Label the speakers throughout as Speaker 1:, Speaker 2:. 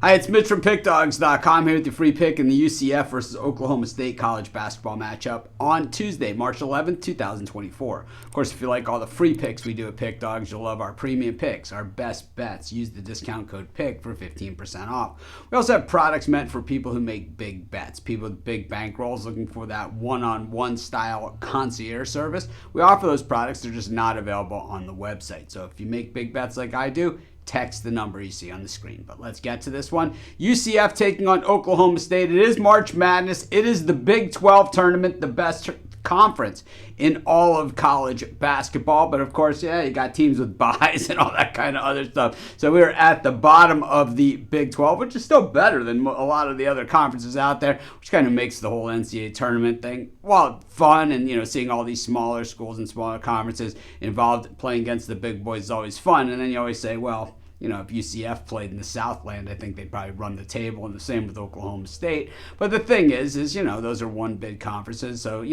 Speaker 1: Hi, it's Mitch from PickDogs.com here with your free pick in the UCF versus Oklahoma State college basketball matchup on Tuesday, March 11th, 2024. Of course, if you like all the free picks we do at PickDogs, you'll love our premium picks, our best bets. Use the discount code PICK for 15% off. We also have products meant for people who make big bets, people with big bankrolls looking for that one-on-one style concierge service. We offer those products. They're just not available on the website. So if you make big bets like I do, text the number you see on the screen. But let's get to this one. UCF taking on Oklahoma State. It is March Madness. It is the Big 12 tournament, the best conference in all of college basketball. But of course, you got teams with buys and all that kind of other stuff. So we're at the bottom of the Big 12, which is still better than a lot of the other conferences out there, which kind of makes the whole NCAA tournament thing, well, fun. And, seeing all these smaller schools and smaller conferences involved playing against the big boys is always fun. And then you always say, well, if UCF played in the Southland, I think they'd probably run the table, and the same with Oklahoma State. But the thing is those are one big conferences. So,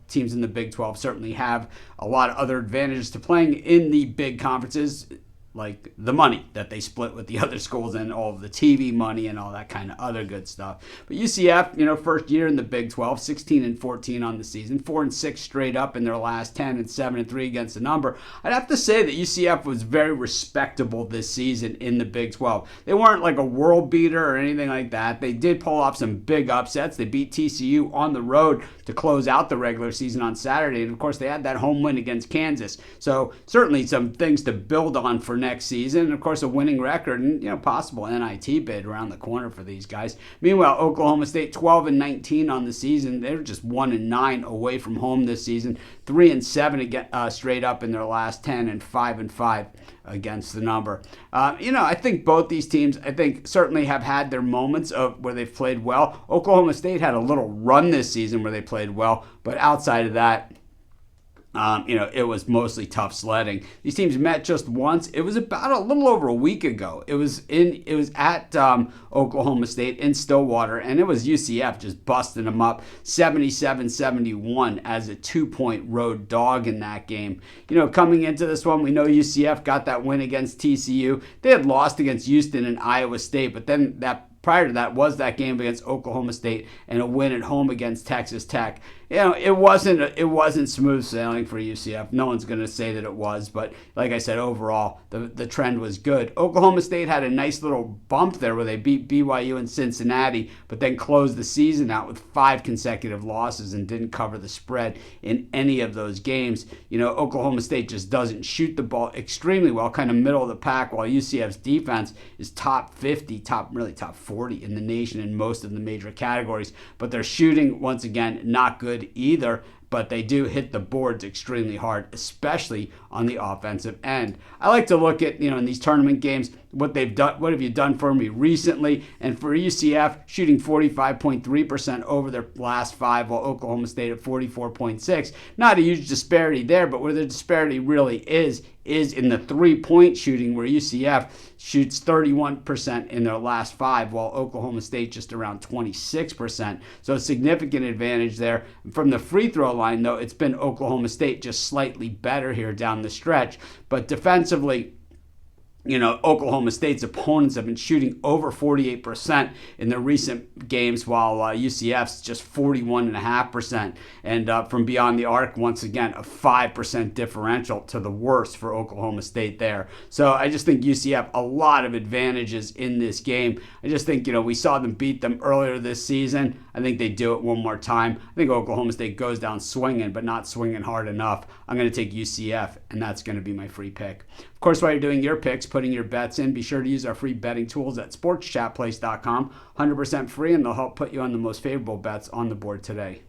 Speaker 1: teams in the Big 12 certainly have a lot of other advantages to playing in the big conferences, like the money that they split with the other schools and all of the TV money and all that kind of other good stuff. But UCF, first year in the Big 12, 16-14 on the season, 4-6 straight up in their last 10 and 7-3 against the number. I'd have to say that UCF was very respectable this season in the Big 12. They weren't like a world beater or anything like that. They did pull off some big upsets. They beat TCU on the road to close out the regular season on Saturday. And of course, they had that home win against Kansas. So certainly some things to build on for next season, and of course a winning record and possible NIT bid around the corner for these guys. Meanwhile, Oklahoma State 12-19 on the season. They're just 1-9 away from home this season, 3-7 again, straight up in their last 10, and 5-5 against the number. I think both these teams, certainly have had their moments of where they've played well. Oklahoma State had a little run this season where they played well, but outside of that, it was mostly tough sledding. These teams met just once. It was about a little over a week ago. It was at Oklahoma State in Stillwater, and it was UCF just busting them up 77-71 as a 2-point road dog in that game. Coming into this one, we know UCF got that win against TCU. They had lost against Houston and Iowa State, but then prior to that was that game against Oklahoma State and a win at home against Texas Tech. It wasn't smooth sailing for UCF. No one's going to say that it was, but like I said, overall, the trend was good. Oklahoma State had a nice little bump there where they beat BYU and Cincinnati, but then closed the season out with 5 consecutive losses and didn't cover the spread in any of those games. Oklahoma State just doesn't shoot the ball extremely well, kind of middle of the pack, while UCF's defense is top 50, top 40 in the nation in most of the major categories. But their shooting, once again, not good either, but they do hit the boards extremely hard, especially on the offensive end. I like to look at, in these tournament games, what they've done, what have you done for me recently? And for UCF, shooting 45.3% over their last 5, while Oklahoma State at 44.6. Not a huge disparity there, but where the disparity really is in the 3-point shooting, where UCF shoots 31% in their last 5, while Oklahoma State just around 26%. So a significant advantage there. From the free throw line, though, it's been Oklahoma State just slightly better here down the stretch. But defensively, Oklahoma State's opponents have been shooting over 48% in their recent games, while UCF's just 41.5%. And from beyond the arc, once again, a 5% differential to the worst for Oklahoma State there. So I just think UCF, a lot of advantages in this game. I just think, we saw them beat them earlier this season. I think they do it one more time. I think Oklahoma State goes down swinging, but not swinging hard enough. I'm going to take UCF, and that's going to be my free pick. Of course, while you're doing your picks, putting your bets in, be sure to use our free betting tools at sportschatplace.com. 100% free, and they'll help put you on the most favorable bets on the board today.